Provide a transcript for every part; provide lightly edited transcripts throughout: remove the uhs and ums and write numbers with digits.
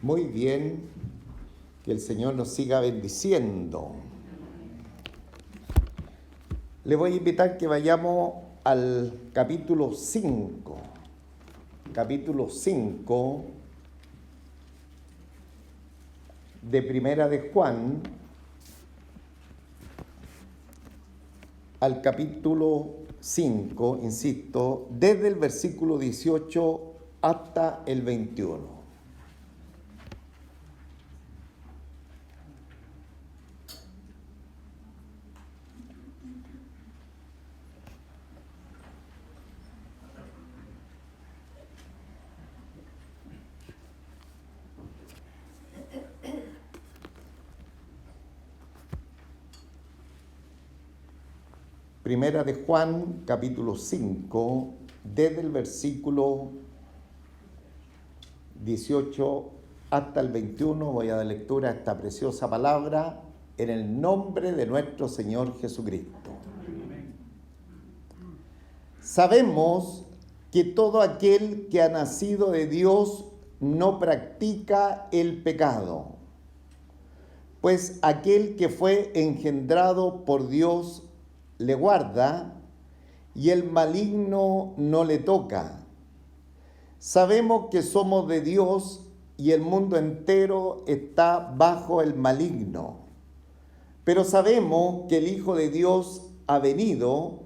Muy bien, que el Señor nos siga bendiciendo. Le voy a invitar que vayamos al capítulo 5. Capítulo 5 de Primera de Juan, al capítulo 5, insisto, desde el versículo 18 hasta el 21. Primera de Juan, capítulo 5, desde el versículo 18 hasta el 21, voy a dar lectura a esta preciosa palabra en el nombre de nuestro Señor Jesucristo. Sabemos que todo aquel que ha nacido de Dios no practica el pecado, pues aquel que fue engendrado por Dios le guarda y el maligno no le toca. Sabemos que somos de Dios y el mundo entero está bajo el maligno. Pero sabemos que el Hijo de Dios ha venido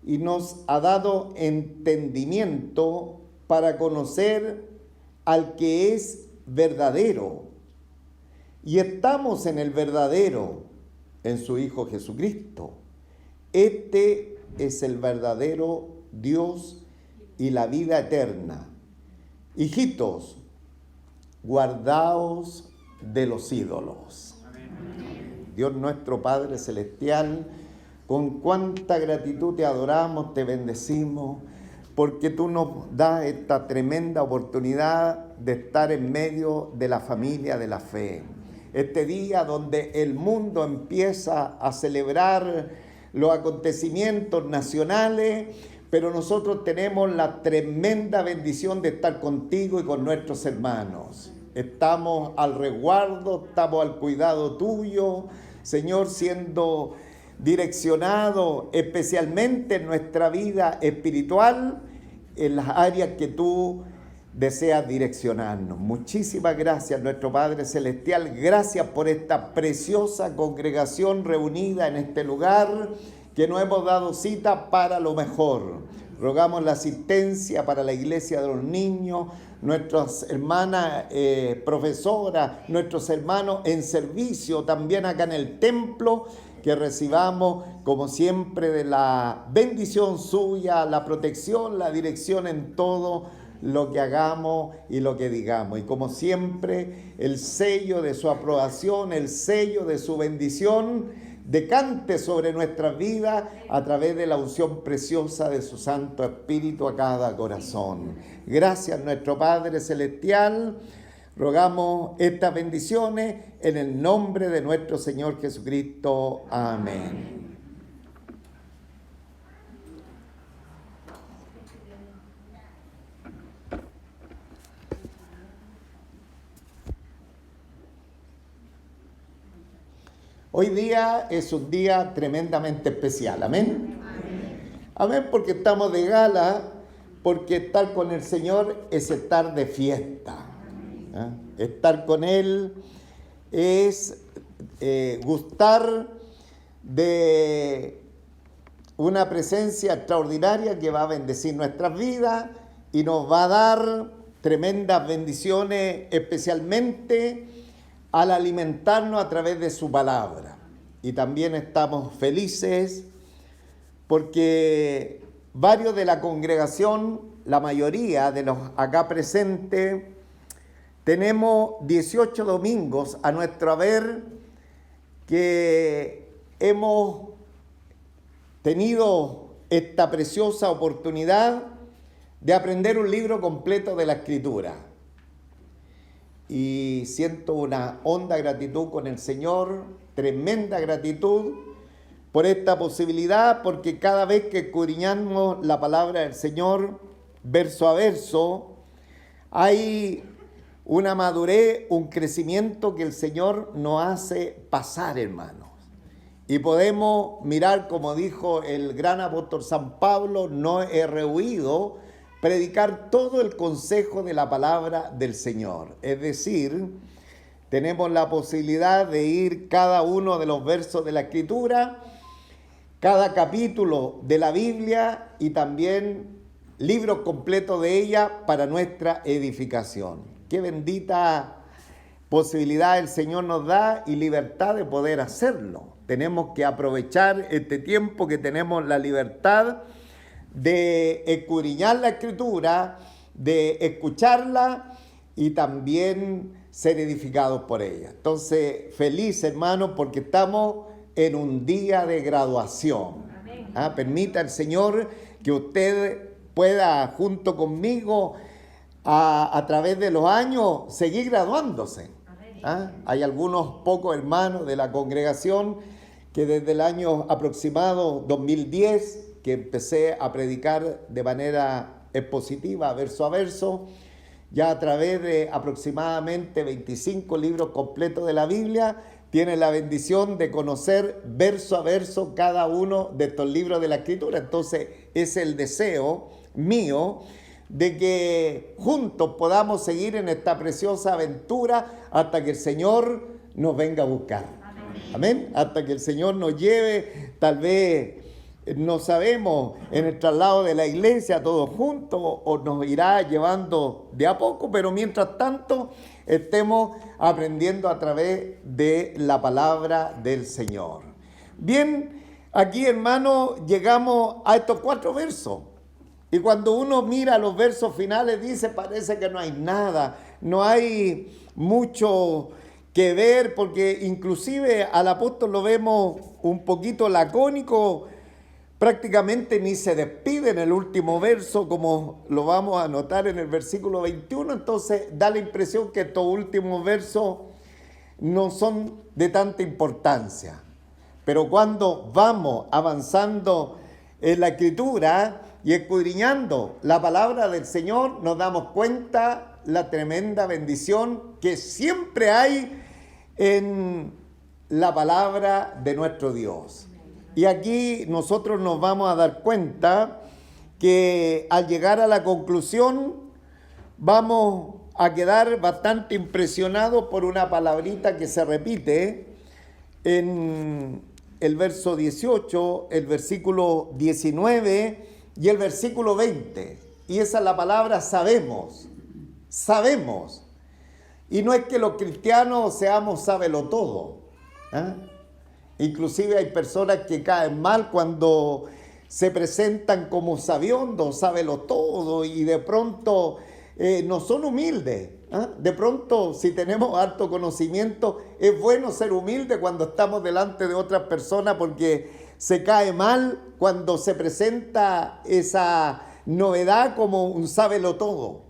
y nos ha dado entendimiento para conocer al que es verdadero. Y estamos en el verdadero, en su Hijo Jesucristo. Este es el verdadero Dios y la vida eterna. Hijitos, guardaos de los ídolos. Amén. Dios nuestro Padre Celestial, con cuánta gratitud te adoramos, te bendecimos, porque tú nos das esta tremenda oportunidad de estar en medio de la familia de la fe. Este día donde el mundo empieza a celebrar los acontecimientos nacionales, pero nosotros tenemos la tremenda bendición de estar contigo y con nuestros hermanos. Estamos al resguardo, estamos al cuidado tuyo, Señor, siendo direccionado especialmente en nuestra vida espiritual, en las áreas que tú deseas direccionarnos. Muchísimas gracias, nuestro Padre Celestial. Gracias por esta preciosa congregación reunida en este lugar, que nos hemos dado cita para lo mejor. Rogamos la asistencia para la iglesia de los niños, nuestras hermanas profesoras, nuestros hermanos en servicio también acá en el templo, que recibamos como siempre de la bendición suya, la protección, la dirección en todo lo que hagamos y lo que digamos. Y como siempre, el sello de su aprobación, el sello de su bendición, decante sobre nuestras vidas a través de la unción preciosa de su Santo Espíritu a cada corazón. Gracias, nuestro Padre Celestial. Rogamos estas bendiciones en el nombre de nuestro Señor Jesucristo. Amén. Hoy día es un día tremendamente especial, ¿amén? Amén. Amén, porque estamos de gala, porque estar con el Señor es estar de fiesta. ¿Eh? Estar con Él es gustar de una presencia extraordinaria que va a bendecir nuestras vidas y nos va a dar tremendas bendiciones, especialmente al alimentarnos a través de su palabra. Y también estamos felices porque varios de la congregación, la mayoría de los acá presentes, tenemos 18 domingos a nuestro haber que hemos tenido esta preciosa oportunidad de aprender un libro completo de la Escritura. Y siento una honda gratitud con el Señor, tremenda gratitud por esta posibilidad, porque cada vez que escudriñamos la palabra del Señor, verso a verso, hay una madurez, un crecimiento que el Señor nos hace pasar, hermanos. Y podemos mirar, como dijo el gran apóstol San Pablo, no he rehuido predicar todo el consejo de la palabra del Señor. Es decir, tenemos la posibilidad de ir cada uno de los versos de la Escritura, cada capítulo de la Biblia y también libros completos de ella para nuestra edificación. Qué bendita posibilidad el Señor nos da y libertad de poder hacerlo. Tenemos que aprovechar este tiempo que tenemos la libertad de escudriñar la Escritura, de escucharla y también ser edificados por ella. Entonces, feliz, hermanos, porque estamos en un día de graduación. Permita el Señor que usted pueda, junto conmigo, a través de los años, seguir graduándose. Hay algunos pocos hermanos de la congregación que desde el año aproximado 2010, que empecé a predicar de manera expositiva, verso a verso, ya a través de aproximadamente 25 libros completos de la Biblia, tienen la bendición de conocer verso a verso cada uno de estos libros de la Escritura. Entonces es el deseo mío de que juntos podamos seguir en esta preciosa aventura hasta que el Señor nos venga a buscar. Amén. Hasta que el Señor nos lleve, tal vez no sabemos, en el traslado de la iglesia todos juntos o nos irá llevando de a poco, pero mientras tanto estemos aprendiendo a través de la palabra del Señor. Bien, aquí, hermano, llegamos a estos 4 versos. Y cuando uno mira los versos finales, dice, parece que no hay nada, no hay mucho que ver, porque inclusive al apóstol lo vemos un poquito lacónico, prácticamente ni se despide en el último verso, como lo vamos a notar en el versículo 21, entonces da la impresión que estos últimos versos no son de tanta importancia. Pero cuando vamos avanzando en la Escritura y escudriñando la palabra del Señor, nos damos cuenta la tremenda bendición que siempre hay en la palabra de nuestro Dios. Y aquí nosotros nos vamos a dar cuenta que al llegar a la conclusión vamos a quedar bastante impresionados por una palabrita que se repite en el verso 18, el versículo 19 y el versículo 20. Y esa es la palabra sabemos. Sabemos. Y no es que los cristianos seamos sábelo-todo. Inclusive hay personas que caen mal cuando se presentan como sabiondos, sábelo-todo, y de pronto no son humildes. De pronto, si tenemos alto conocimiento, es bueno ser humilde cuando estamos delante de otras personas, porque se cae mal cuando se presenta esa novedad como un sábelo-todo.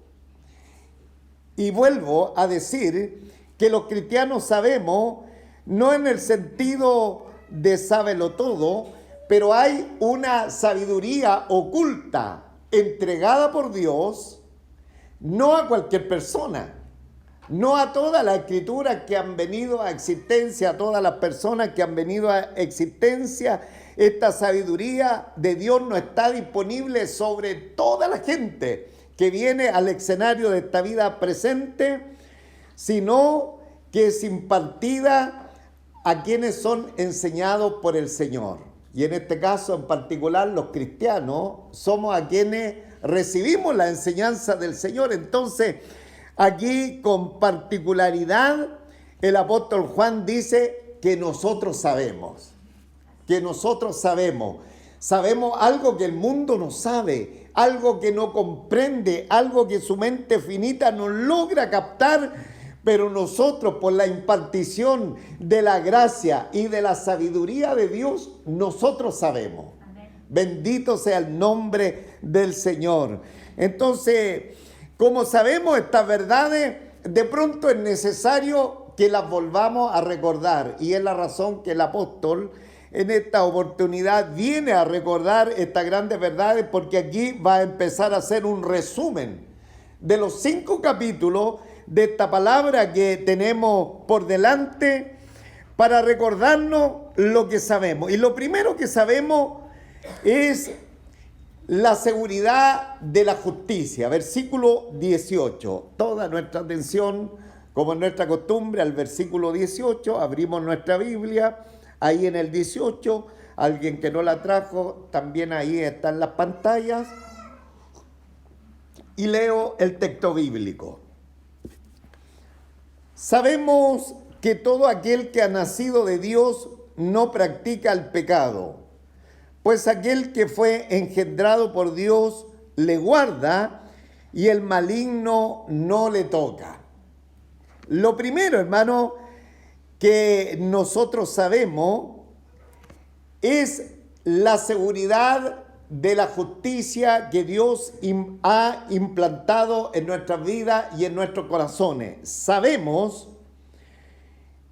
Y vuelvo a decir que los cristianos sabemos, no en el sentido de sábelo todo, pero hay una sabiduría oculta entregada por Dios, no a cualquier persona, no a todas las escrituras que han venido a existencia, a todas las personas que han venido a existencia. Esta sabiduría de Dios no está disponible sobre toda la gente que viene al escenario de esta vida presente, sino que es impartida a quienes son enseñados por el Señor. Y en este caso en particular los cristianos somos a quienes recibimos la enseñanza del Señor. Entonces aquí con particularidad el apóstol Juan dice que nosotros sabemos. Que nosotros sabemos. Sabemos algo que el mundo no sabe, algo que no comprende, algo que su mente finita no logra captar, pero nosotros, por la impartición de la gracia y de la sabiduría de Dios, nosotros sabemos. Amén. Bendito sea el nombre del Señor. Entonces, como sabemos estas verdades, de pronto es necesario que las volvamos a recordar, y es la razón que el apóstol en esta oportunidad viene a recordar estas grandes verdades, porque aquí va a empezar a hacer un resumen de los 5 capítulos de esta palabra que tenemos por delante para recordarnos lo que sabemos. Y lo primero que sabemos es la seguridad de la justicia. Versículo 18. Toda nuestra atención, como es nuestra costumbre, al versículo 18. Abrimos nuestra Biblia, ahí en el 18. Alguien que no la trajo, también ahí están las pantallas. Y leo el texto bíblico. Sabemos que todo aquel que ha nacido de Dios no practica el pecado, pues aquel que fue engendrado por Dios le guarda y el maligno no le toca. Lo primero, hermano, que nosotros sabemos es la seguridad de la justicia que Dios ha implantado en nuestras vidas y en nuestros corazones. Sabemos,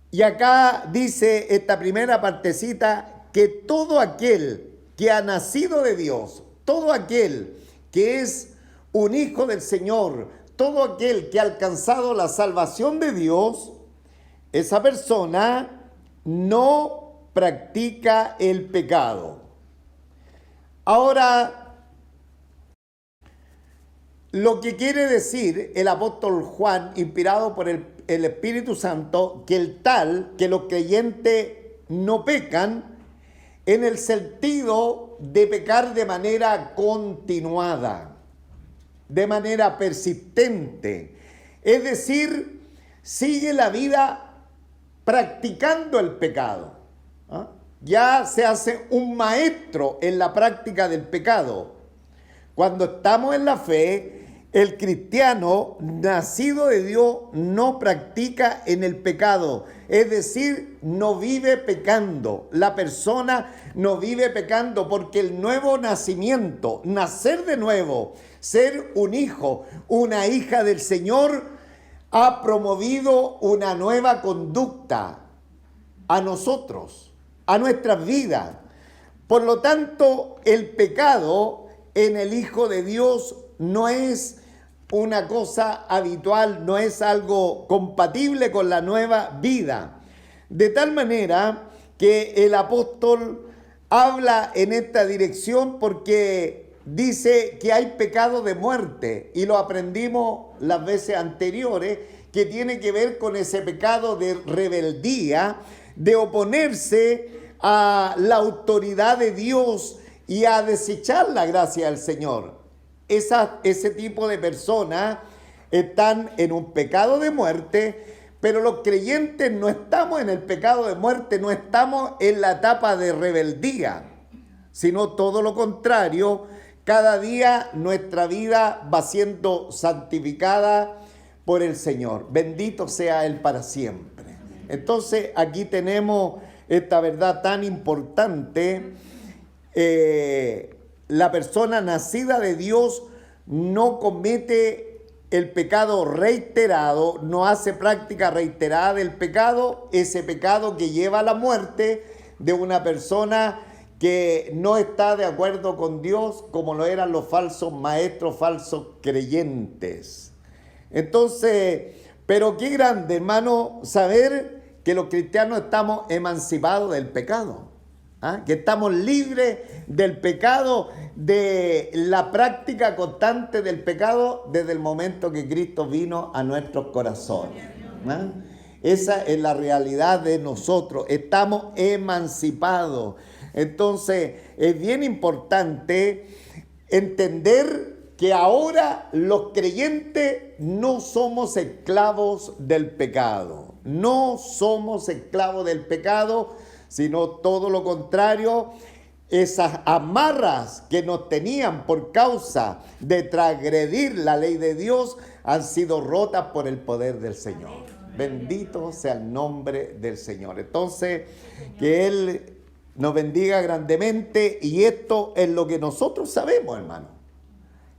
y acá dice esta primera partecita, que todo aquel que ha nacido de Dios, todo aquel que es un hijo del Señor, todo aquel que ha alcanzado la salvación de Dios, esa persona no practica el pecado. Ahora, lo que quiere decir el apóstol Juan, inspirado por el Espíritu Santo, que los creyentes no pecan en el sentido de pecar de manera continuada, de manera persistente. Es decir, sigue la vida practicando el pecado. ¿Ah? Ya se hace un maestro en la práctica del pecado. Cuando estamos en la fe, el cristiano nacido de Dios no practica en el pecado, es decir, no vive pecando. La persona no vive pecando porque el nuevo nacimiento, nacer de nuevo, ser un hijo, una hija del Señor, ha promovido una nueva conducta a nosotros, a nuestras vidas. Por lo tanto, el pecado en el Hijo de Dios no es una cosa habitual, no es algo compatible con la nueva vida. De tal manera que el apóstol habla en esta dirección porque dice que hay pecado de muerte, y lo aprendimos las veces anteriores, que tiene que ver con ese pecado de rebeldía, de oponerse a la autoridad de Dios y a desechar la gracia del Señor. Ese tipo de personas están en un pecado de muerte, pero los creyentes no estamos en el pecado de muerte, no estamos en la etapa de rebeldía, sino todo lo contrario. Cada día nuestra vida va siendo santificada por el Señor. Bendito sea Él para siempre. Entonces aquí tenemos esta verdad tan importante. La persona nacida de Dios no comete el pecado reiterado, no hace práctica reiterada del pecado, ese pecado que lleva a la muerte de una persona que no está de acuerdo con Dios, como lo eran los falsos maestros, falsos creyentes. Entonces, pero qué grande, hermano, saber que los cristianos estamos emancipados del pecado, ¿ah? Que estamos libres del pecado, de la práctica constante del pecado desde el momento que Cristo vino a nuestros corazones, ¿ah? Esa es la realidad de nosotros, estamos emancipados. Entonces es bien importante entender que ahora los creyentes no somos esclavos del pecado. No somos esclavos del pecado, sino todo lo contrario. Esas amarras que nos tenían por causa de transgredir la ley de Dios han sido rotas por el poder del Señor. Bendito sea el nombre del Señor. Entonces, que Él nos bendiga grandemente, y esto es lo que nosotros sabemos, hermano.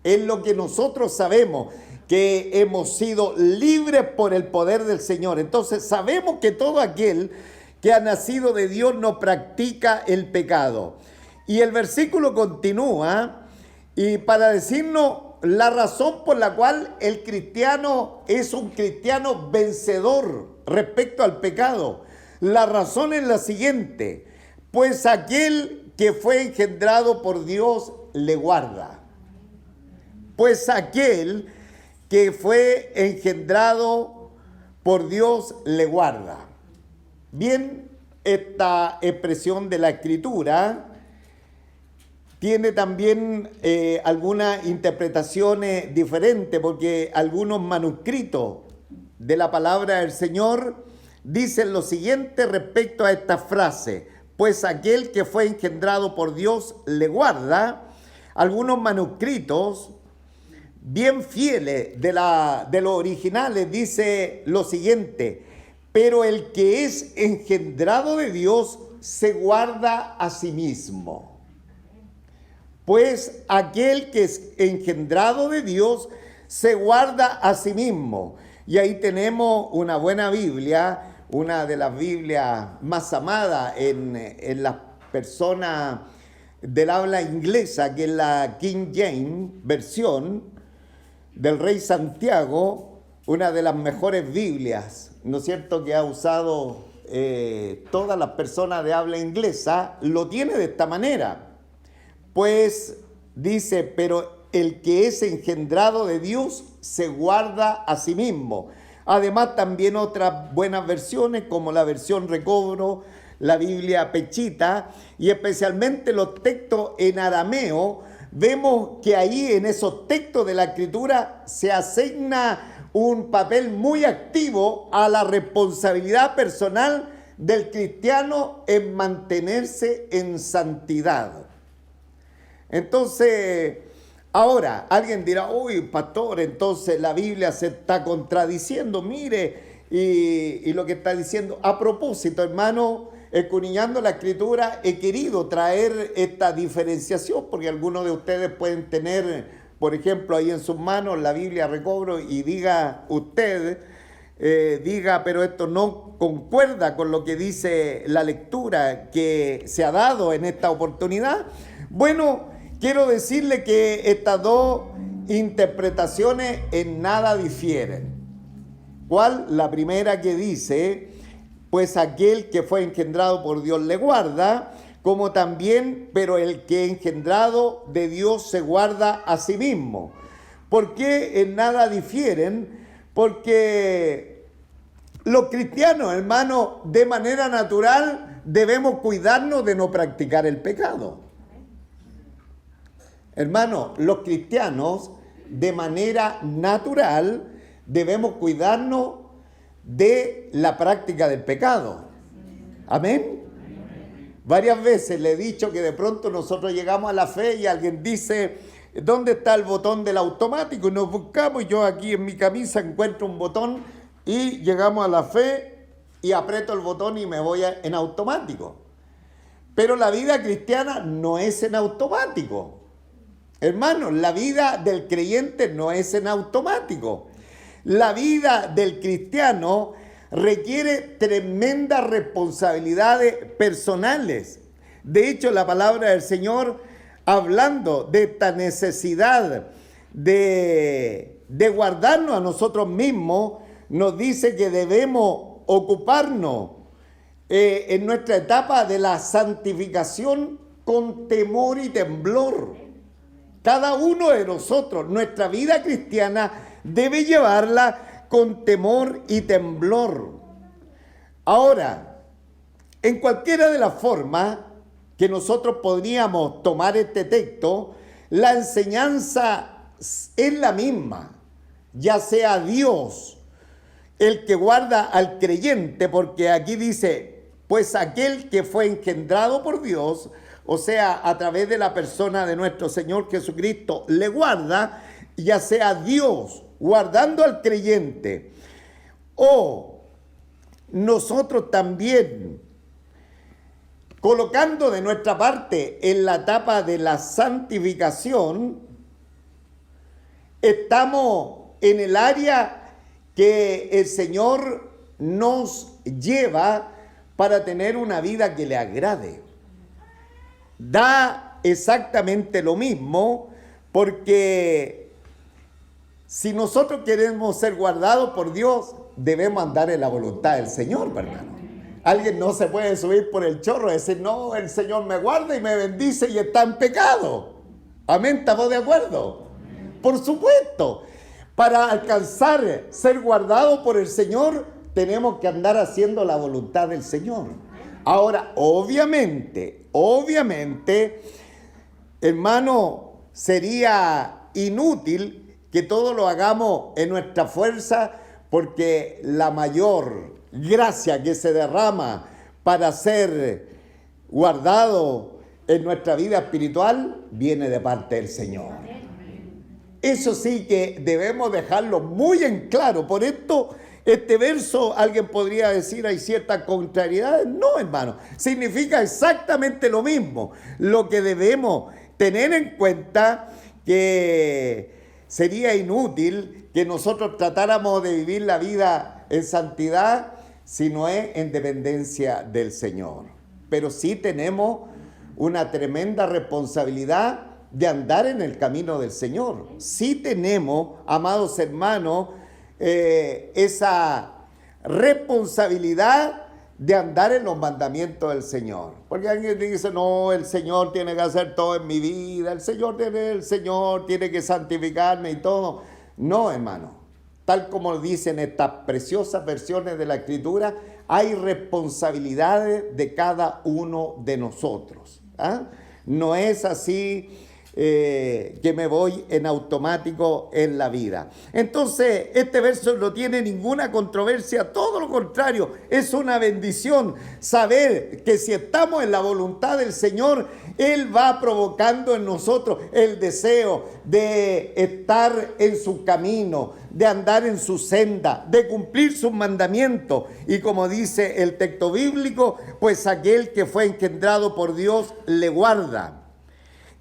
Es lo que nosotros sabemos, que hemos sido libres por el poder del Señor. Entonces sabemos que todo aquel que ha nacido de Dios no practica el pecado. Y el versículo continúa, y para decirnos la razón por la cual el cristiano es un cristiano vencedor respecto al pecado. La razón es la siguiente: pues aquel que fue engendrado por Dios le guarda. Pues aquel que fue engendrado por Dios le guarda. Bien, esta expresión de la Escritura tiene también algunas interpretaciones diferentes, porque algunos manuscritos de la palabra del Señor dicen lo siguiente respecto a esta frase: pues aquel que fue engendrado por Dios le guarda. Algunos manuscritos bien fieles de los originales dice lo siguiente: pero el que es engendrado de Dios se guarda a sí mismo. Pues aquel que es engendrado de Dios se guarda a sí mismo. Y ahí tenemos una buena Biblia, una de las Biblias más amadas en las personas del habla inglesa, que es la King James versión del Rey Santiago, una de las mejores Biblias, ¿no es cierto?, que ha usado todas las personas de habla inglesa. Lo tiene de esta manera. Pues dice, pero el que es engendrado de Dios se guarda a sí mismo. Además, también otras buenas versiones, como la versión Recobro, la Biblia Pechita, y especialmente los textos en arameo, vemos que ahí en esos textos de la Escritura se asigna un papel muy activo a la responsabilidad personal del cristiano en mantenerse en santidad. Entonces, ahora alguien dirá: uy, pastor, entonces la Biblia se está contradiciendo. Mire, y lo que está diciendo, a propósito, hermano, escudriñando la Escritura, he querido traer esta diferenciación, porque algunos de ustedes pueden tener, por ejemplo, ahí en sus manos la Biblia Recobro, y diga usted, pero esto no concuerda con lo que dice la lectura que se ha dado en esta oportunidad. Bueno, quiero decirle que estas dos interpretaciones en nada difieren. ¿Cuál? La primera, que dice, pues aquel que fue engendrado por Dios le guarda, como también, pero el que engendrado de Dios se guarda a sí mismo. ¿Por qué en nada difieren? Porque los cristianos, hermanos, de manera natural debemos cuidarnos de no practicar el pecado. Hermano, los cristianos de manera natural debemos cuidarnos de la práctica del pecado. Amén. Varias veces le he dicho que de pronto nosotros llegamos a la fe y alguien dice: ¿dónde está el botón del automático? Y nos buscamos, y yo aquí en mi camisa encuentro un botón y llegamos a la fe y aprieto el botón y me voy en automático. Pero la vida cristiana no es en automático. Hermanos, la vida del creyente no es en automático. La vida del cristiano requiere tremendas responsabilidades personales. De hecho, la palabra del Señor, hablando de esta necesidad de guardarnos a nosotros mismos, nos dice que debemos ocuparnos en nuestra etapa de la santificación con temor y temblor. Cada uno de nosotros, nuestra vida cristiana, debe llevarla con temor y temblor. Ahora, en cualquiera de las formas que nosotros podríamos tomar este texto, la enseñanza es la misma, ya sea Dios el que guarda al creyente, porque aquí dice, pues aquel que fue engendrado por Dios, o sea, a través de la persona de nuestro Señor Jesucristo, le guarda, ya sea Dios guardando al creyente, o nosotros también colocando de nuestra parte en la etapa de la santificación, estamos en el área que el Señor nos lleva para tener una vida que le agrade. Da exactamente lo mismo, porque Si nosotros queremos ser guardados por Dios, debemos andar en la voluntad del Señor, hermano. Alguien no se puede subir por el chorro y decir, no, el Señor me guarda y me bendice y está en pecado. Amén, ¿estamos de acuerdo? Por supuesto, para alcanzar ser guardados por el Señor, tenemos que andar haciendo la voluntad del Señor. Ahora, obviamente, hermano, sería inútil que todo lo hagamos en nuestra fuerza, porque la mayor gracia que se derrama para ser guardado en nuestra vida espiritual viene de parte del Señor. Eso sí que debemos dejarlo muy en claro. Por esto, este verso, alguien podría decir, hay ciertas contrariedades. No, hermano, significa exactamente lo mismo. Lo que debemos tener en cuenta, que sería inútil que nosotros tratáramos de vivir la vida en santidad si no es en dependencia del Señor. Pero sí tenemos una tremenda responsabilidad de andar en el camino del Señor. Sí tenemos, amados hermanos, esa responsabilidad de andar en los mandamientos del Señor. Porque alguien dice, no, el Señor tiene que hacer todo en mi vida, el Señor tiene que santificarme y todo. No, hermano. Tal como dicen estas preciosas versiones de la Escritura, hay responsabilidades de cada uno de nosotros. No es así que me voy en automático en la vida. Entonces, este verso no tiene ninguna controversia, todo lo contrario, es una bendición saber que si estamos en la voluntad del Señor, Él va provocando en nosotros el deseo de estar en su camino, de andar en su senda, de cumplir sus mandamientos. Y como dice el texto bíblico, pues aquel que fue engendrado por Dios le guarda.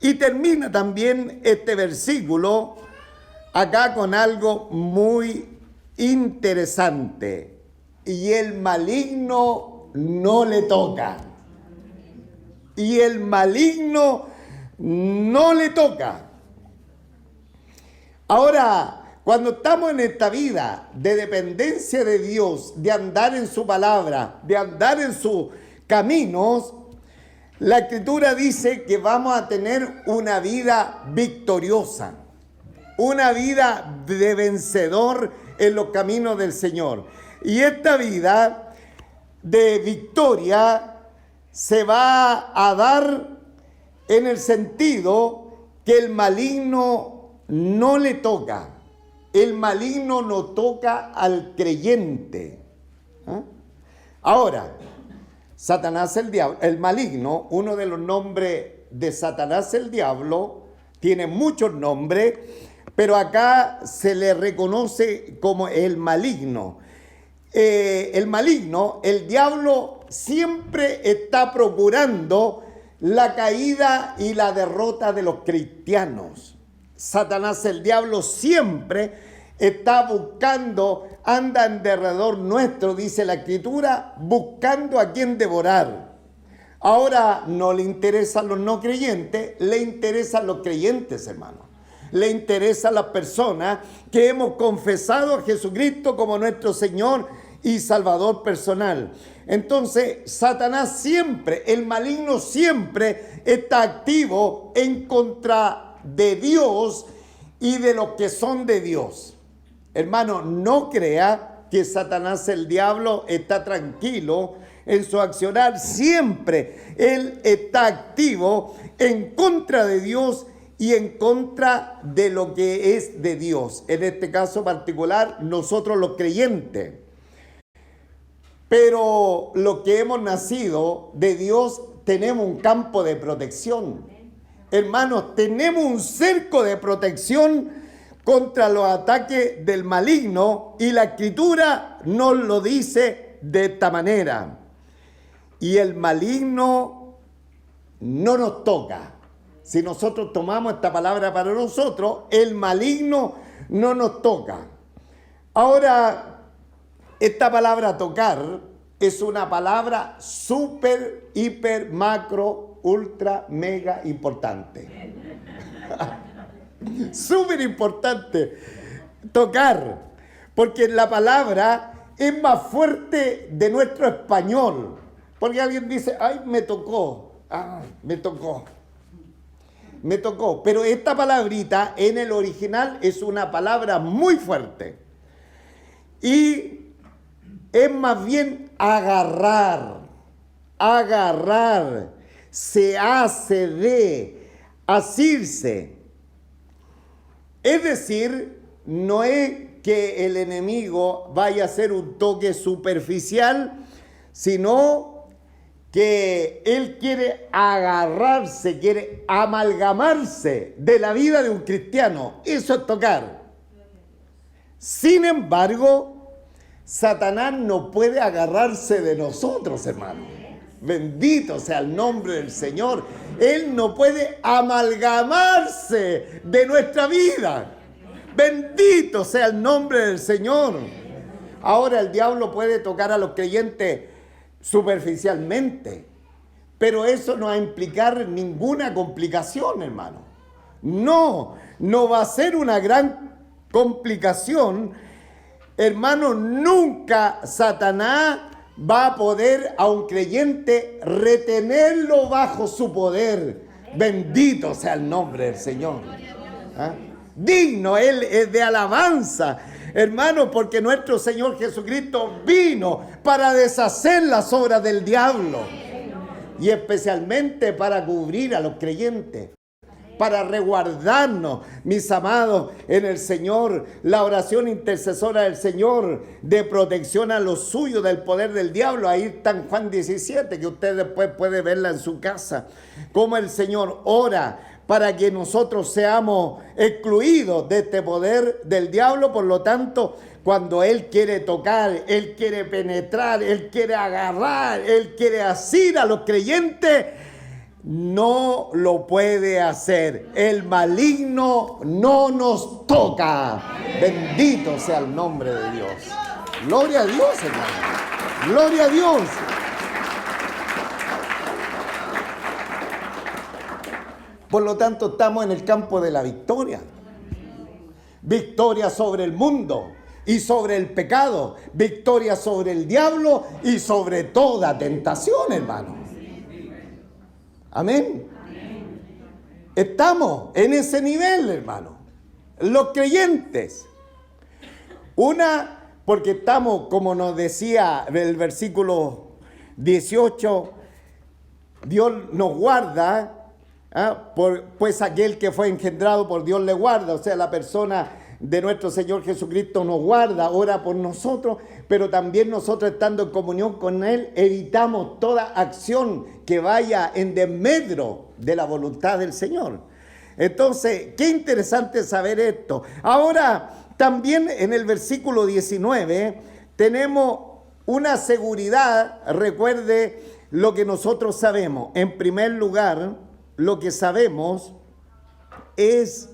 Y termina también este versículo acá con algo muy interesante. Y el maligno no le toca. Y el maligno no le toca. Ahora, cuando estamos en esta vida de dependencia de Dios, de andar en su palabra, de andar en sus caminos, la Escritura dice que vamos a tener una vida victoriosa, una vida de vencedor en los caminos del Señor. Y esta vida de victoria se va a dar en el sentido que el maligno no le toca. El maligno no toca al creyente. Ahora, Satanás el diablo, el maligno, uno de los nombres de Satanás el diablo, tiene muchos nombres, pero acá se le reconoce como el maligno. El maligno, el diablo, siempre está procurando la caída y la derrota de los cristianos. Satanás el diablo siempre está buscando, anda en derredor nuestro, dice la Escritura, buscando a quien devorar. Ahora no le interesan los no creyentes, le interesan los creyentes, hermano. Le interesan las personas que hemos confesado a Jesucristo como nuestro Señor y Salvador personal. Entonces, Satanás siempre, el maligno siempre está activo en contra de Dios y de los que son de Dios. Hermano, no crea que Satanás el diablo está tranquilo en su accionar. Siempre él está activo en contra de Dios y en contra de lo que es de Dios. En este caso particular, nosotros los creyentes. Pero los que hemos nacido de Dios tenemos un campo de protección. Hermanos, tenemos un cerco de protección contra los ataques del maligno, y la Escritura nos lo dice de esta manera. Y el maligno no nos toca. Si nosotros tomamos esta palabra para nosotros, el maligno no nos toca. Ahora, esta palabra tocar es una palabra súper, hiper, macro, ultra, mega importante. Súper importante. tocar, porque la palabra es más fuerte de nuestro español. Porque alguien dice, ay, me tocó, me tocó. Pero esta palabrita en el original es una palabra muy fuerte. Y es más bien agarrar, se hace de, asirse. Es decir, no es que el enemigo vaya a hacer un toque superficial, sino que él quiere agarrarse, quiere amalgamarse de la vida de un cristiano. Eso es tocar. Sin embargo, Satanás no puede agarrarse de nosotros, hermano. Bendito sea el nombre del Señor. Él no puede amalgamarse de nuestra vida. Bendito sea el nombre del Señor. Ahora el diablo puede tocar a los creyentes superficialmente, pero eso no va a implicar ninguna complicación, hermano. No va a ser una gran complicación, hermano. Nunca Satanás va a poder a un creyente retenerlo bajo su poder. Bendito sea el nombre del Señor. Digno Él es de alabanza, hermano, porque nuestro Señor Jesucristo vino para deshacer las obras del diablo y especialmente para cubrir a los creyentes, para resguardarnos, mis amados, en el Señor. La oración intercesora del Señor de protección a los suyos del poder del diablo. Ahí está en Juan 17, que usted después puede verla en su casa. Cómo el Señor ora para que nosotros seamos excluidos de este poder del diablo. Por lo tanto, cuando Él quiere tocar, Él quiere penetrar, Él quiere agarrar, Él quiere asir a los creyentes, no lo puede hacer. El maligno no nos toca. Bendito sea el nombre de Dios. Gloria a Dios, hermano. Gloria a Dios. Por lo tanto, estamos en el campo de la victoria. Victoria sobre el mundo y sobre el pecado. Victoria sobre el diablo y sobre toda tentación, hermano. Amén. Estamos en ese nivel, hermano. Los creyentes. Porque estamos, como nos decía el versículo 18, Dios nos guarda. Pues aquel que fue engendrado por Dios le guarda. O sea, la persona de nuestro Señor Jesucristo nos guarda, ora por nosotros, pero también nosotros, estando en comunión con Él, evitamos toda acción que vaya en desmedro de la voluntad del Señor. Entonces, qué interesante saber esto. Ahora, también en el versículo 19 tenemos una seguridad. Recuerde lo que nosotros sabemos. En primer lugar, lo que sabemos es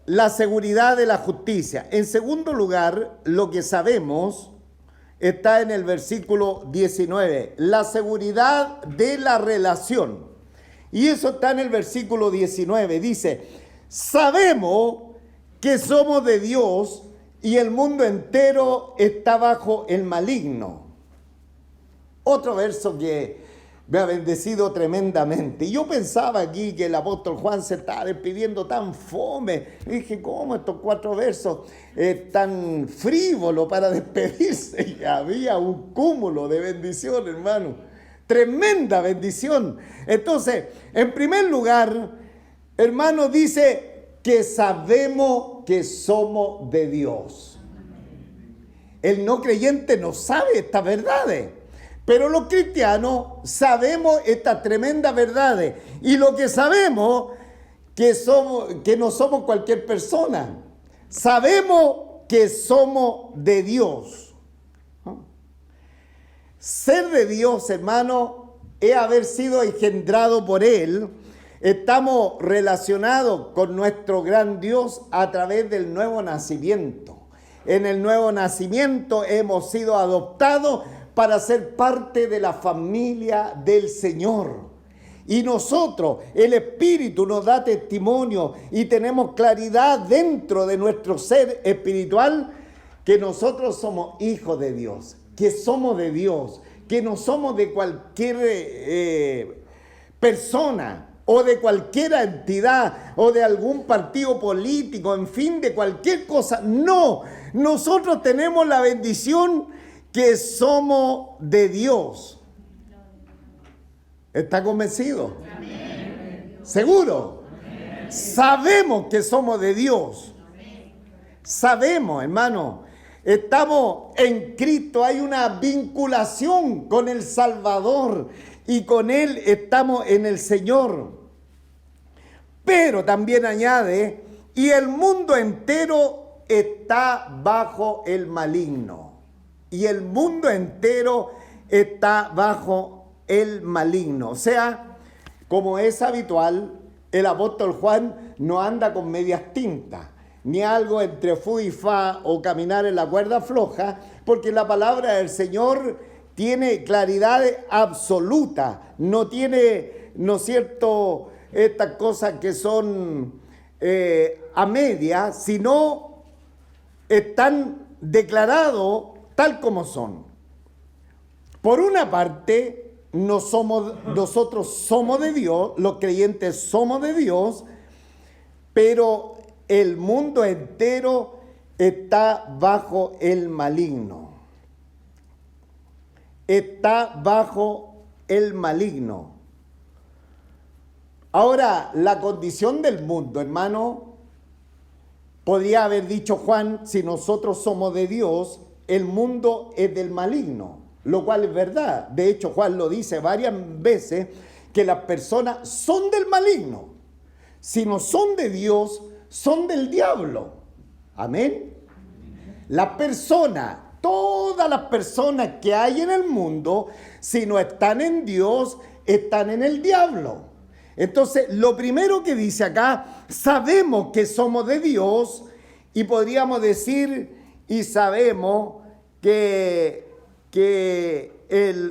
la seguridad de la justicia. En segundo lugar, lo que sabemos está en el versículo 19, la seguridad de la relación. Y eso está en el versículo 19. Dice, sabemos que somos de Dios y el mundo entero está bajo el maligno. Otro verso que me ha bendecido tremendamente. Y yo pensaba aquí que el apóstol Juan se estaba despidiendo tan fome. Y dije, ¿cómo estos 4 versos tan frívolos para despedirse? Y había un cúmulo de bendición, hermano. Tremenda bendición. Entonces, en primer lugar, hermano, dice que sabemos que somos de Dios. El no creyente no sabe estas verdades. Pero los cristianos sabemos estas tremendas verdades. Y lo que sabemos, que no somos cualquier persona. Sabemos que somos de Dios. Ser de Dios, hermano, es haber sido engendrado por Él. Estamos relacionados con nuestro gran Dios a través del nuevo nacimiento. En el nuevo nacimiento hemos sido adoptados para ser parte de la familia del Señor. Y nosotros, el Espíritu nos da testimonio y tenemos claridad dentro de nuestro ser espiritual que nosotros somos hijos de Dios, que somos de Dios, que no somos de cualquier persona o de cualquier entidad o de algún partido político, en fin, de cualquier cosa. No, nosotros tenemos la bendición que somos de Dios. ¿Está convencido? Amén. ¿Seguro? Amén. Sabemos que somos de Dios. Amén. Sabemos, hermano, estamos en Cristo, hay una vinculación con el Salvador y con Él estamos en el Señor. Pero también añade, y el mundo entero está bajo el maligno. Y el mundo entero está bajo el maligno. O sea, como es habitual, el apóstol Juan no anda con medias tintas, ni algo entre fu y fa o caminar en la cuerda floja, porque la palabra del Señor tiene claridad absoluta, no tiene, ¿no es cierto?, estas cosas que son a media, sino están declarados tal como son. Por una parte, nosotros somos de Dios, los creyentes somos de Dios, pero el mundo entero está bajo el maligno. Está bajo el maligno. Ahora, la condición del mundo, hermano, podría haber dicho Juan, si nosotros somos de Dios, el mundo es del maligno. Lo cual es verdad. De hecho, Juan lo dice varias veces, que las personas son del maligno. Si no son de Dios, son del diablo. Amén. Las personas, todas las personas que hay en el mundo, si no están en Dios, están en el diablo. Entonces, lo primero que dice acá, sabemos que somos de Dios y podríamos decir, y sabemos que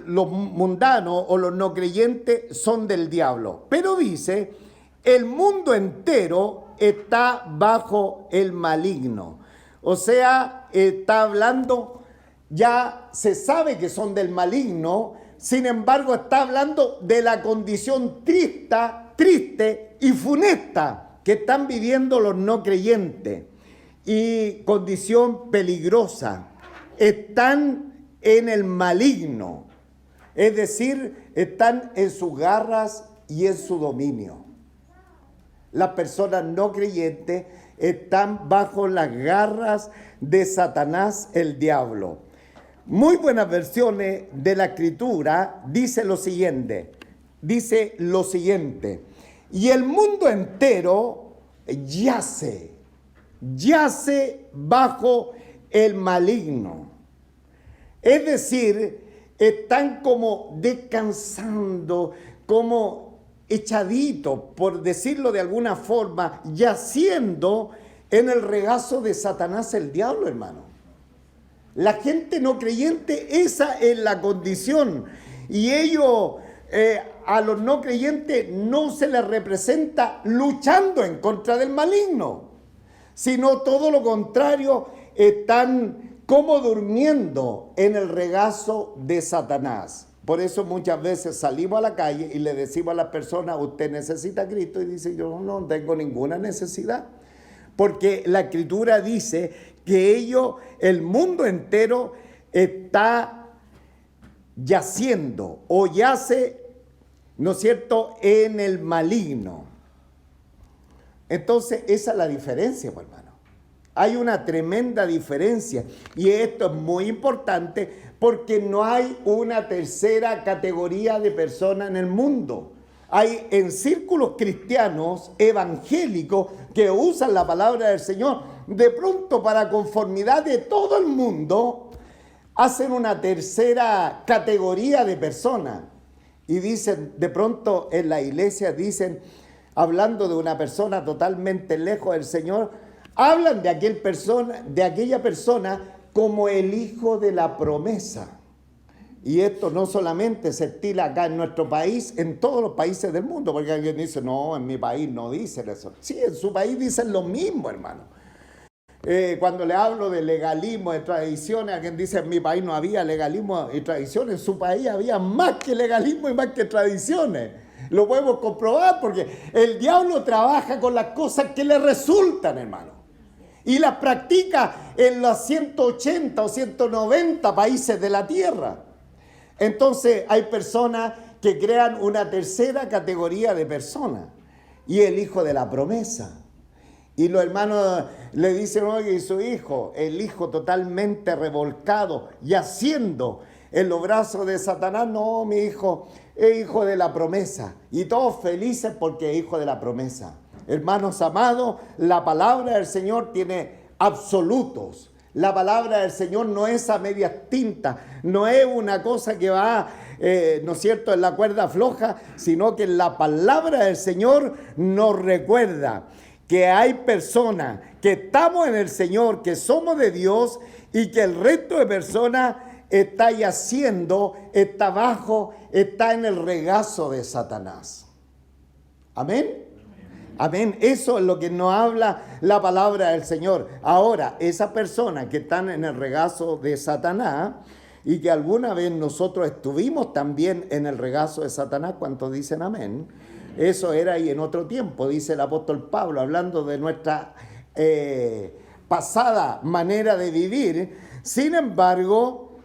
los mundanos o los no creyentes son del diablo. Pero dice, el mundo entero está bajo el maligno. O sea, está hablando, ya se sabe que son del maligno, sin embargo está hablando de la condición triste y funesta que están viviendo los no creyentes. Y condición peligrosa. Están en el maligno, es decir, están en sus garras y en su dominio. Las personas no creyentes están bajo las garras de Satanás, el diablo. Muy buenas versiones de la Escritura dice lo siguiente, y el mundo entero yace bajo el maligno. Es decir, están como descansando, como echaditos, por decirlo de alguna forma, yaciendo en el regazo de Satanás, el diablo, hermano. La gente no creyente, esa es la condición. Y ellos, a los no creyentes, no se les representa luchando en contra del maligno, sino todo lo contrario, están como durmiendo en el regazo de Satanás. Por eso muchas veces salimos a la calle y le decimos a las personas, usted necesita a Cristo, y dice, yo no tengo ninguna necesidad. Porque la Escritura dice que el mundo entero está yaciendo o yace, ¿no es cierto?, en el maligno. Entonces, esa es la diferencia, pues, hermano. Hay una tremenda diferencia y esto es muy importante porque no hay una tercera categoría de personas en el mundo. Hay en círculos cristianos evangélicos que usan la palabra del Señor de pronto para conformidad de todo el mundo, hacen una tercera categoría de personas y dicen, de pronto en la iglesia dicen, hablando de una persona totalmente lejos del Señor, hablan de aquella persona como el hijo de la promesa. Y esto no solamente se estila acá en nuestro país, en todos los países del mundo, porque alguien dice, no, en mi país no dicen eso. Sí, en su país dicen lo mismo, hermano. Cuando le hablo de legalismo, de tradiciones, alguien dice, en mi país no había legalismo y tradiciones, en su país había más que legalismo y más que tradiciones. Lo podemos comprobar porque el diablo trabaja con las cosas que le resultan, hermano. Y las practica en los 180 o 190 países de la tierra. Entonces hay personas que crean una tercera categoría de personas. Y el hijo de la promesa. Y los hermanos le dicen, oye, su hijo, el hijo totalmente revolcado, yaciendo en los brazos de Satanás. No, mi hijo es hijo de la promesa. Y todos felices porque es hijo de la promesa. Hermanos amados, la palabra del Señor tiene absolutos. La palabra del Señor no es a medias tintas, no es una cosa que va, ¿no es cierto?, en la cuerda floja, sino que la palabra del Señor nos recuerda que hay personas que estamos en el Señor, que somos de Dios y que el resto de personas está yaciendo, está abajo, está en el regazo de Satanás. Amén. Amén. Eso es lo que nos habla la palabra del Señor. Ahora, esas personas que están en el regazo de Satanás y que alguna vez nosotros estuvimos también en el regazo de Satanás, ¿cuántos dicen amén? Eso era ahí en otro tiempo, dice el apóstol Pablo, hablando de nuestra pasada manera de vivir. Sin embargo,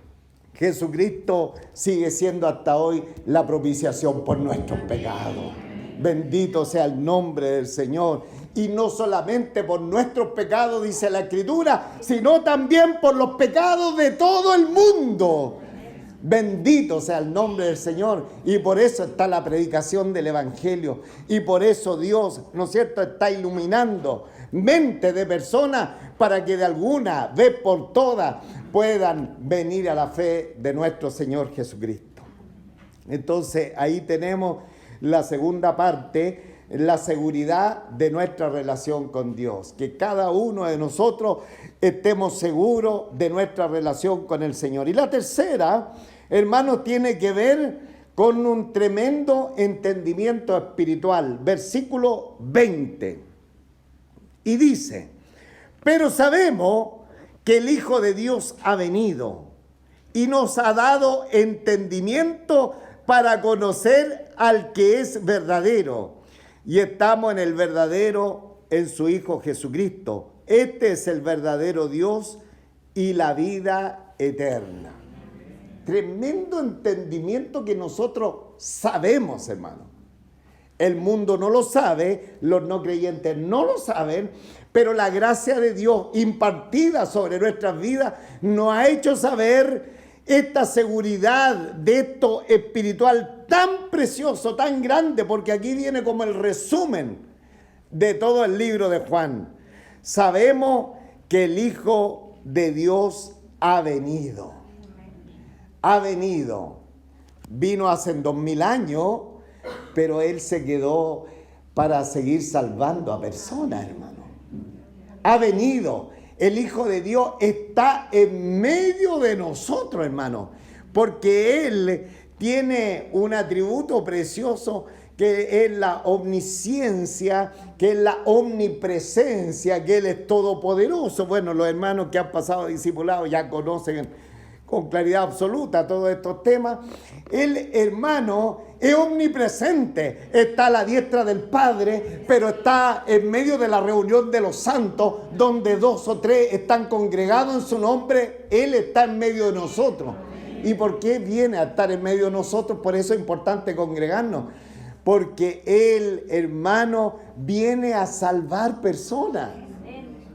Jesucristo sigue siendo hasta hoy la propiciación por nuestros pecados. Bendito sea el nombre del Señor. Y no solamente por nuestros pecados, dice la Escritura, sino también por los pecados de todo el mundo. Bendito sea el nombre del Señor. Y por eso está la predicación del Evangelio. Y por eso Dios, ¿no es cierto?, está iluminando mentes de personas para que de alguna vez por todas puedan venir a la fe de nuestro Señor Jesucristo. Entonces ahí tenemos la segunda parte, la seguridad de nuestra relación con Dios. Que cada uno de nosotros estemos seguros de nuestra relación con el Señor. Y la tercera, hermanos, tiene que ver con un tremendo entendimiento espiritual. Versículo 20. Y dice, pero sabemos que el Hijo de Dios ha venido y nos ha dado entendimiento para conocer al que es verdadero. Y estamos en el verdadero, en su Hijo Jesucristo. Este es el verdadero Dios y la vida eterna. Tremendo entendimiento que nosotros sabemos, hermano. El mundo no lo sabe, los no creyentes no lo saben, pero la gracia de Dios impartida sobre nuestras vidas nos ha hecho saber esta seguridad de esto espiritual tan precioso, tan grande, porque aquí viene como el resumen de todo el libro de Juan. Sabemos que el Hijo de Dios ha venido. Ha venido. Vino hace 2000 años, pero Él se quedó para seguir salvando a personas, hermano. Ha venido. El Hijo de Dios está en medio de nosotros, hermano, porque Él tiene un atributo precioso que es la omnisciencia, que es la omnipresencia, que Él es todopoderoso. Bueno, los hermanos que han pasado discipulados ya conocen con claridad absoluta todos estos temas. El hermano es omnipresente, está a la diestra del Padre, pero está en medio de la reunión de los santos, donde 2 o 3 están congregados en su nombre. Él está en medio de nosotros. ¿Y por qué viene a estar en medio de nosotros? Por eso es importante congregarnos, porque Él, hermano, viene a salvar personas,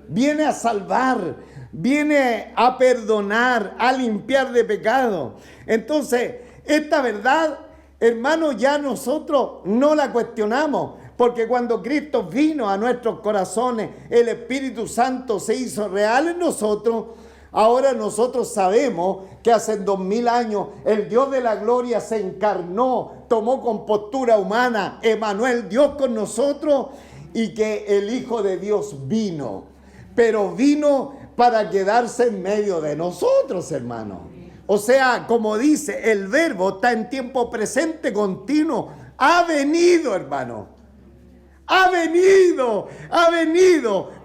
viene a salvar, viene a perdonar, a limpiar de pecado. Entonces, esta verdad, hermanos, ya nosotros no la cuestionamos, porque cuando Cristo vino a nuestros corazones, el Espíritu Santo se hizo real en nosotros. Ahora nosotros sabemos que hace 2000 años el Dios de la gloria se encarnó, tomó compostura humana, Emmanuel, Dios con nosotros, y que el Hijo de Dios vino, pero vino para quedarse en medio de nosotros, hermano. O sea, como dice, el verbo está en tiempo presente continuo. Ha venido, hermano. Ha venido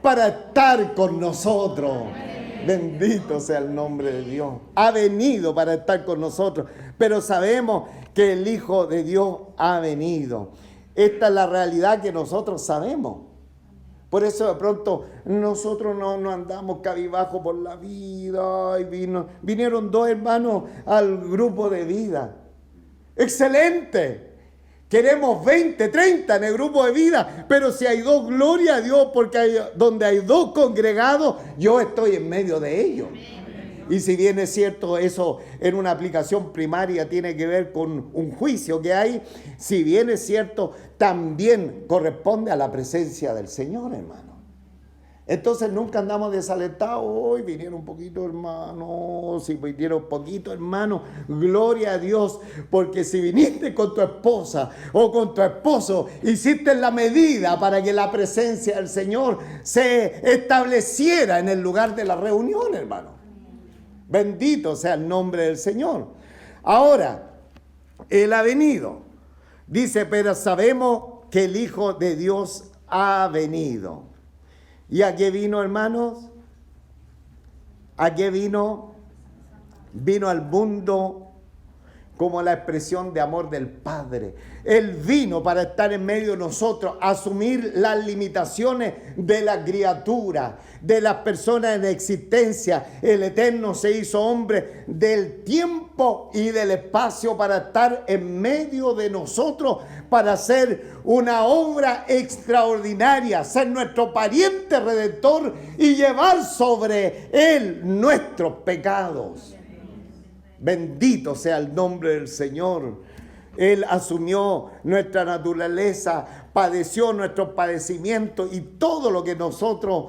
para estar con nosotros. Bendito sea el nombre de Dios. Ha venido para estar con nosotros. Pero sabemos que el Hijo de Dios ha venido. Esta es la realidad que nosotros sabemos. Por eso de pronto nosotros no andamos cabizbajo por la vida. Y vinieron 2 hermanos al grupo de vida. ¡Excelente! Queremos 20, 30 en el grupo de vida, pero si hay 2, gloria a Dios, porque donde hay 2 congregados, yo estoy en medio de ellos. Y si bien es cierto, eso en una aplicación primaria tiene que ver con un juicio que hay, si bien es cierto, también corresponde a la presencia del Señor, hermano. Entonces nunca andamos desalentados. Hoy vinieron un poquito, hermano. Si vinieron un poquito, hermano, gloria a Dios. Porque si viniste con tu esposa o con tu esposo, hiciste la medida para que la presencia del Señor se estableciera en el lugar de la reunión, hermano. Bendito sea el nombre del Señor. Ahora, Él ha venido. Dice, pero sabemos que el Hijo de Dios ha venido. ¿Y a qué vino, hermanos? ¿A qué vino? Vino al mundo como la expresión de amor del Padre. Él vino para estar en medio de nosotros, asumir las limitaciones de la criatura, de las personas en existencia. El Eterno se hizo hombre del tiempo y del espacio para estar en medio de nosotros, para hacer una obra extraordinaria, ser nuestro pariente redentor y llevar sobre Él nuestros pecados. Bendito sea el nombre del Señor. Él asumió nuestra naturaleza, padeció nuestros padecimientos y todo lo que nosotros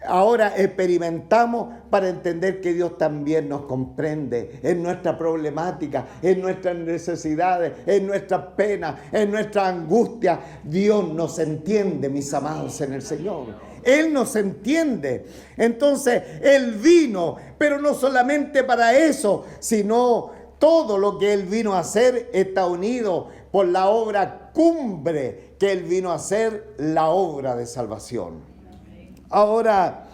ahora experimentamos para entender que Dios también nos comprende en nuestra problemática, en nuestras necesidades, en nuestras penas, en nuestra angustia. Dios nos entiende, mis amados en el Señor. Él nos entiende. Entonces, Él vino, pero no solamente para eso, sino todo lo que Él vino a hacer está unido por la obra cumbre que Él vino a hacer, la obra de salvación. Ahora,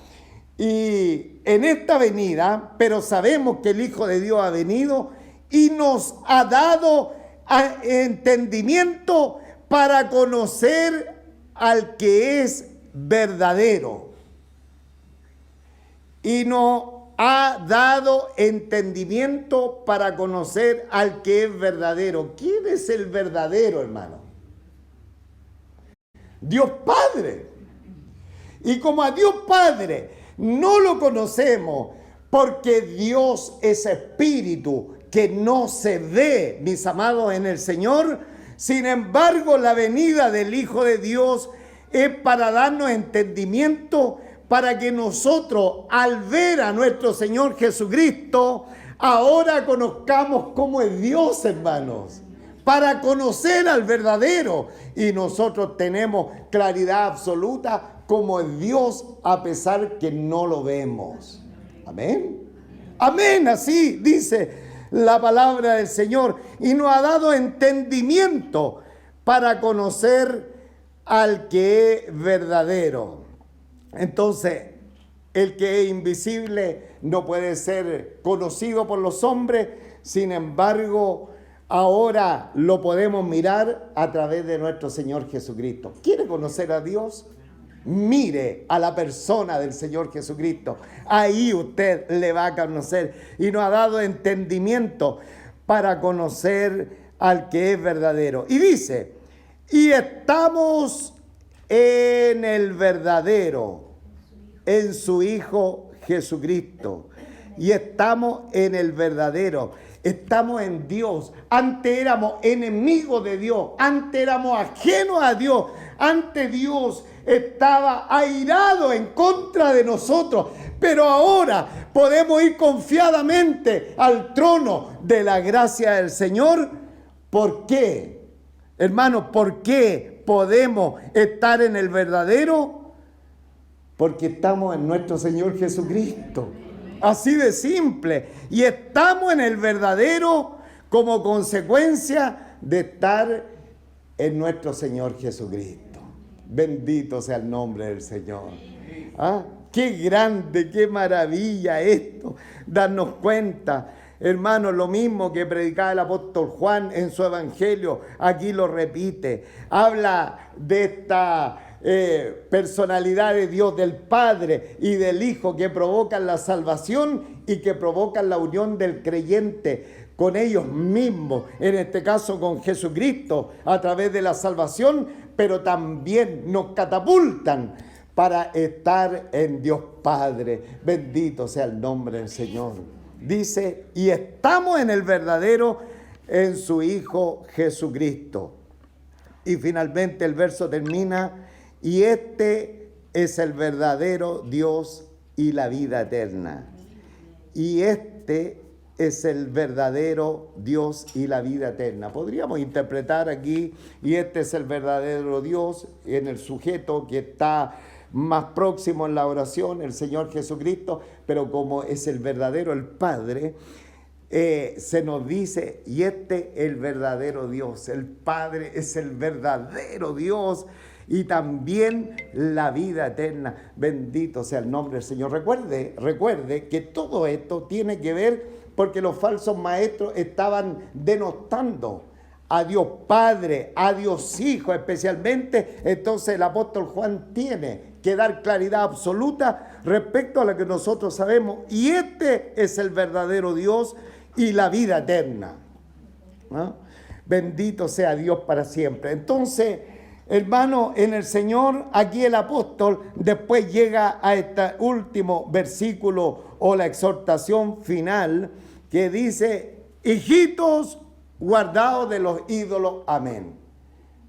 y en esta venida, pero sabemos que el Hijo de Dios ha venido y nos ha dado entendimiento para conocer al que es verdadero. Y nos ha dado entendimiento para conocer al que es verdadero. ¿Quién es el verdadero, hermano? Dios Padre. Y como a Dios Padre no lo conocemos, porque Dios es espíritu que no se ve, mis amados en el Señor. Sin embargo, la venida del Hijo de Dios es para darnos entendimiento, para que nosotros, al ver a nuestro Señor Jesucristo, ahora conozcamos cómo es Dios, hermanos, para conocer al verdadero. Y nosotros tenemos claridad absoluta como es Dios, a pesar que no lo vemos. Amén. Amén, así dice la palabra del Señor. Y nos ha dado entendimiento para conocer al que es verdadero. Entonces, el que es invisible no puede ser conocido por los hombres. Sin embargo, ahora lo podemos mirar a través de nuestro Señor Jesucristo. ¿Quiere conocer a Dios? Mire a la persona del Señor Jesucristo. Ahí usted le va a conocer. Y nos ha dado entendimiento para conocer al que es verdadero. Y dice, y estamos en el verdadero, en su Hijo Jesucristo. Y estamos en el verdadero. Estamos en Dios. Antes éramos enemigos de Dios. Antes éramos ajenos a Dios. Antes Dios estaba airado en contra de nosotros. Pero ahora podemos ir confiadamente al trono de la gracia del Señor. ¿Por qué? Hermanos, ¿por qué podemos estar en el verdadero? Porque estamos en nuestro Señor Jesucristo. Así de simple. Y estamos en el verdadero como consecuencia de estar en nuestro Señor Jesucristo. Bendito sea el nombre del Señor. ¿Ah? Qué grande, qué maravilla esto, darnos cuenta. Hermanos, lo mismo que predicaba el apóstol Juan en su evangelio, aquí lo repite. Habla de esta personalidad de Dios, del Padre y del Hijo, que provocan la salvación y que provocan la unión del creyente con ellos mismos, en este caso con Jesucristo, a través de la salvación, pero también nos catapultan para estar en Dios Padre. Bendito sea el nombre del Señor. Dice, y estamos en el verdadero, en su Hijo Jesucristo. Y finalmente el verso termina, y este es el verdadero Dios y la vida eterna. Y este es el verdadero Dios y la vida eterna. Podríamos interpretar aquí, y este es el verdadero Dios, en el sujeto que está más próximo en la oración, el Señor Jesucristo, pero como es el verdadero, el Padre, se nos dice, y este es el verdadero Dios, el Padre es el verdadero Dios, y también la vida eterna. Bendito sea el nombre del Señor. Recuerde que todo esto tiene que ver porque los falsos maestros estaban denostando a Dios Padre, a Dios Hijo especialmente. Entonces el apóstol Juan tiene que dar claridad absoluta respecto a lo que nosotros sabemos. Y este es el verdadero Dios y la vida eterna, ¿no? Bendito sea Dios para siempre. Entonces, hermano, en el Señor, aquí el apóstol después llega a este último versículo o la exhortación final que dice, hijitos, guardados de los ídolos, amén.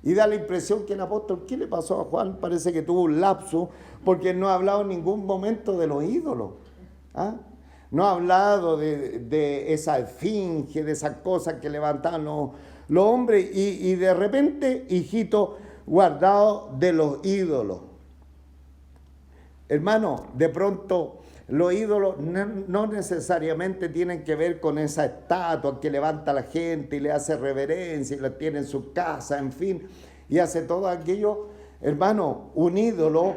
Y da la impresión que el apóstol, ¿qué le pasó a Juan? Parece que tuvo un lapso, porque no ha hablado en ningún momento de los ídolos. ¿Ah? No ha hablado de esa esfinge, de esas cosas que levantaban los hombres, y de repente, hijito, guardado de los ídolos. Hermano, de pronto los ídolos no necesariamente tienen que ver con esa estatua que levanta la gente y le hace reverencia y la tiene en su casa, en fin, y hace todo aquello. Hermano, un ídolo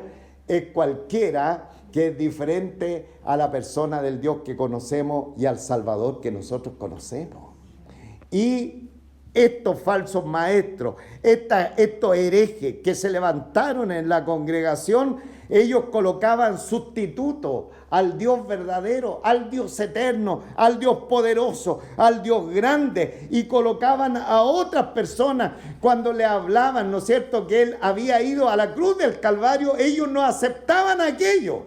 es cualquiera que es diferente a la persona del Dios que conocemos y al Salvador que nosotros conocemos. Y estos falsos maestros, estos herejes que se levantaron en la congregación, ellos colocaban sustituto al Dios verdadero, al Dios eterno, al Dios poderoso, al Dios grande, y colocaban a otras personas cuando le hablaban, ¿no es cierto?, que Él había ido a la cruz del Calvario. Ellos no aceptaban aquello.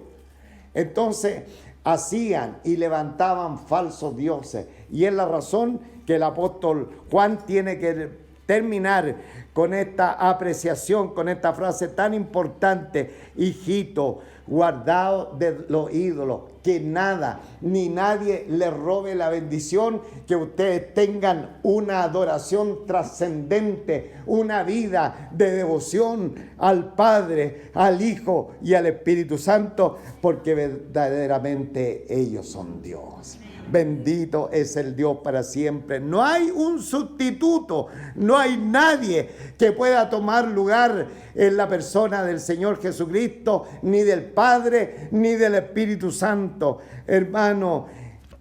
Entonces hacían y levantaban falsos dioses, y es la razón que el apóstol Juan tiene que terminar con esta apreciación, con esta frase tan importante, hijito, guardado de los ídolos, que nada ni nadie le robe la bendición, que ustedes tengan una adoración trascendente, una vida de devoción al Padre, al Hijo y al Espíritu Santo, porque verdaderamente ellos son Dios. Bendito es el Dios para siempre. No hay un sustituto, no hay nadie que pueda tomar lugar en la persona del Señor Jesucristo, ni del Padre, ni del Espíritu Santo. Hermano,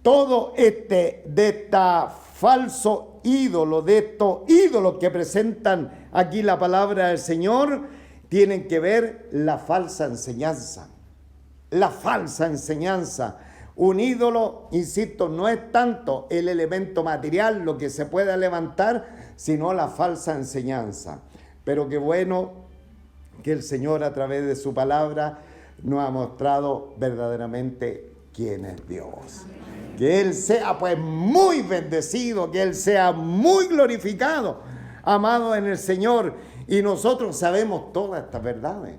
todo falso ídolo, de estos ídolos que presentan aquí la palabra del Señor, tienen que ver la falsa enseñanza. La falsa enseñanza. Un ídolo, insisto, no es tanto el elemento material, lo que se pueda levantar, sino la falsa enseñanza. Pero qué bueno que el Señor, a través de su palabra, nos ha mostrado verdaderamente quién es Dios. Que Él sea pues muy bendecido, que Él sea muy glorificado, amado en el Señor. Y nosotros sabemos todas estas verdades.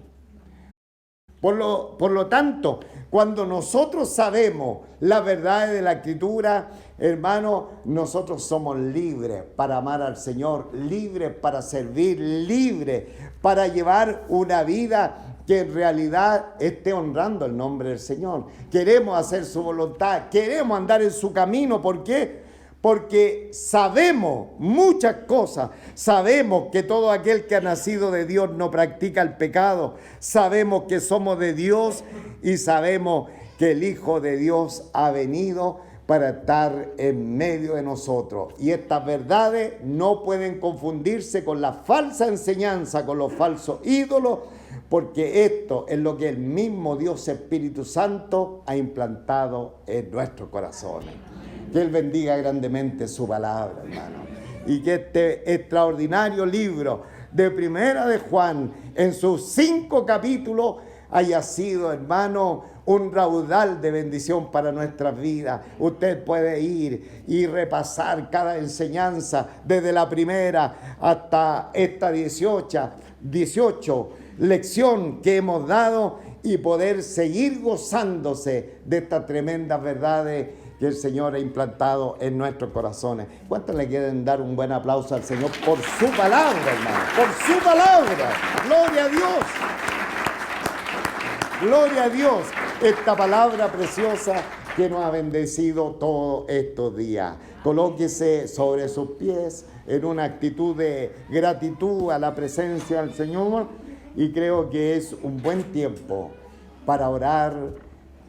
Por lo tanto, cuando nosotros sabemos la verdad de la Escritura, hermano, nosotros somos libres para amar al Señor, libres para servir, libres para llevar una vida que en realidad esté honrando el nombre del Señor. Queremos hacer su voluntad, queremos andar en su camino. ¿Por qué? Porque sabemos muchas cosas. Sabemos que todo aquel que ha nacido de Dios no practica el pecado. Sabemos que somos de Dios y sabemos que el Hijo de Dios ha venido para estar en medio de nosotros. Y estas verdades no pueden confundirse con la falsa enseñanza, con los falsos ídolos, porque esto es lo que el mismo Dios Espíritu Santo ha implantado en nuestros corazones. Que Él bendiga grandemente su palabra, hermano. Y que este extraordinario libro de Primera de Juan, en sus 5 capítulos, haya sido, hermano, un raudal de bendición para nuestras vidas. Usted puede ir y repasar cada enseñanza, desde la primera hasta esta 18 lección que hemos dado, y poder seguir gozándose de estas tremendas verdades que el Señor ha implantado en nuestros corazones. ¿Cuántos le quieren dar un buen aplauso al Señor por su palabra, hermano? Por su palabra. ¡Gloria a Dios! ¡Gloria a Dios! Esta palabra preciosa que nos ha bendecido todos estos días. Colóquese sobre sus pies en una actitud de gratitud a la presencia del Señor, y creo que es un buen tiempo para orar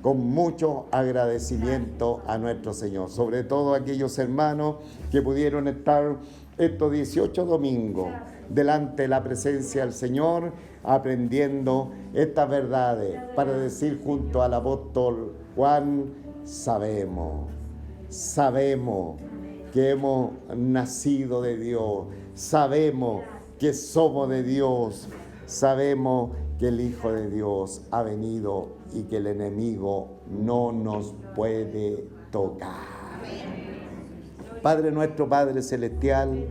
con mucho agradecimiento a nuestro Señor, sobre todo aquellos hermanos que pudieron estar estos 18 domingos delante de la presencia del Señor, aprendiendo estas verdades, para decir junto al apóstol Juan: sabemos que hemos nacido de Dios, sabemos que somos de Dios, sabemos que el Hijo de Dios ha venido y que el enemigo no nos puede tocar. Padre nuestro, Padre celestial,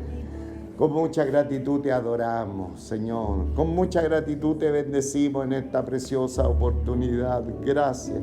con mucha gratitud te adoramos, Señor. Con mucha gratitud te bendecimos en esta preciosa oportunidad. Gracias.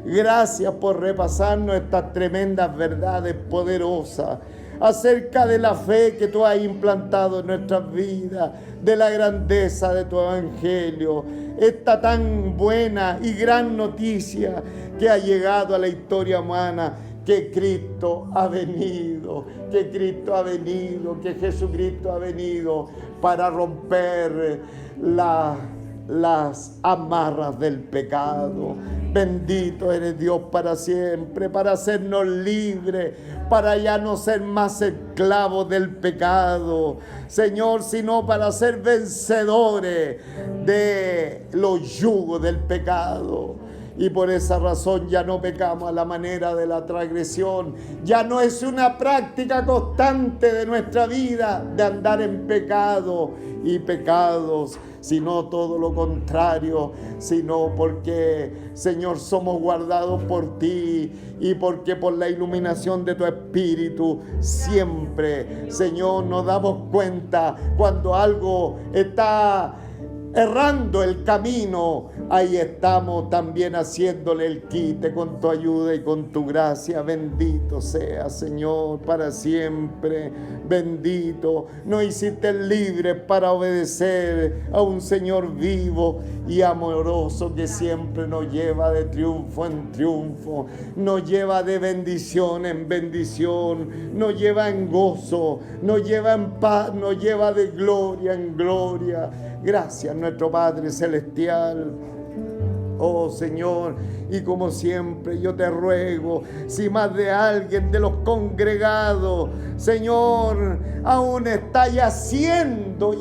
Gracias por repasarnos estas tremendas verdades poderosas acerca de la fe que tú has implantado en nuestras vidas, de la grandeza de tu evangelio, esta tan buena y gran noticia que ha llegado a la historia humana, que Cristo ha venido, que Jesucristo ha venido para romper las amarras del pecado. Bendito eres Dios para siempre, para hacernos libres, para ya no ser más esclavos del pecado, Señor, sino para ser vencedores de los yugos del pecado. Y por esa razón ya no pecamos a la manera de la transgresión. Ya no es una práctica constante de nuestra vida de andar en pecado y pecados, sino todo lo contrario, sino porque, Señor, somos guardados por ti, y porque por la iluminación de tu Espíritu siempre, Señor, nos damos cuenta cuando algo está errando el camino. Ahí estamos también haciéndole el quite con tu ayuda y con tu gracia. Bendito sea, Señor, para siempre. Bendito. Nos hiciste libres para obedecer a un Señor vivo y amoroso, que siempre nos lleva de triunfo en triunfo, nos lleva de bendición en bendición, nos lleva en gozo, nos lleva en paz, nos lleva de gloria en gloria. Gracias, nuestro Padre celestial. Oh Señor, y como siempre yo te ruego, si más de alguien de los congregados, Señor, aún está yaciendo,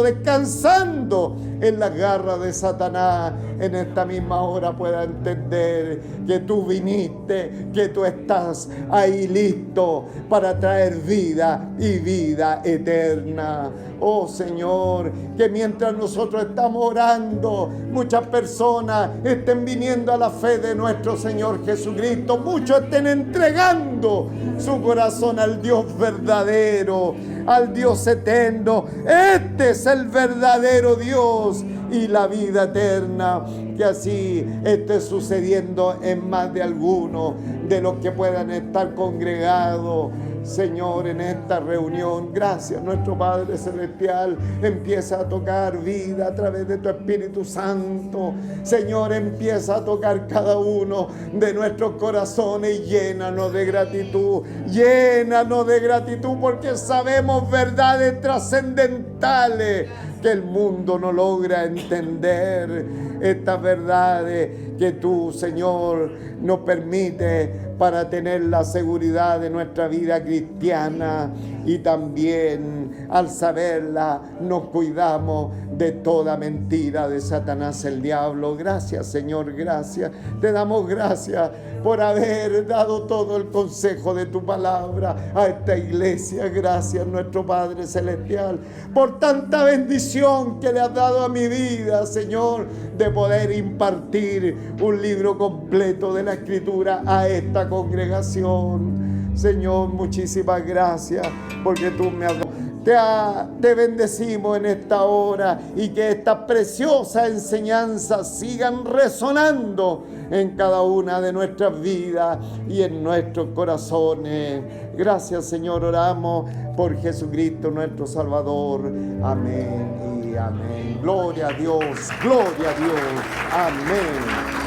descansando en las garras de Satanás, en esta misma hora pueda entender que tú viniste, que tú estás ahí listo para traer vida y vida eterna. Oh Señor, que mientras nosotros estamos orando, muchas personas estén viniendo a la fe de nuestro Señor Jesucristo, muchos estén entregando su corazón al Dios verdadero, al Dios eterno. Este es el verdadero Dios y la vida eterna. Que así esté sucediendo en más de alguno de los que puedan estar congregados, Señor, en esta reunión. Gracias, nuestro Padre Celestial. Empieza a tocar vida a través de tu Espíritu Santo. Señor, empieza a tocar cada uno de nuestros corazones y llénanos de gratitud. Llénanos de gratitud porque sabemos verdades trascendentales que el mundo no logra entender. Estas verdades que tú, Señor, nos permite para tener la seguridad de nuestra vida cristiana, y también al saberla nos cuidamos de toda mentira de Satanás el diablo. Gracias, Señor, gracias. Te damos gracias por haber dado todo el consejo de tu palabra a esta iglesia. Gracias, nuestro Padre Celestial, por tanta bendición que le has dado a mi vida, Señor, de poder impartir un libro completo de la Escritura a esta congregación. Señor, muchísimas gracias porque tú me has dado. Te bendecimos en esta hora, y que estas preciosas enseñanzas sigan resonando en cada una de nuestras vidas y en nuestros corazones. Gracias, Señor, oramos por Jesucristo nuestro Salvador. Amén y amén. Gloria a Dios, gloria a Dios. Amén.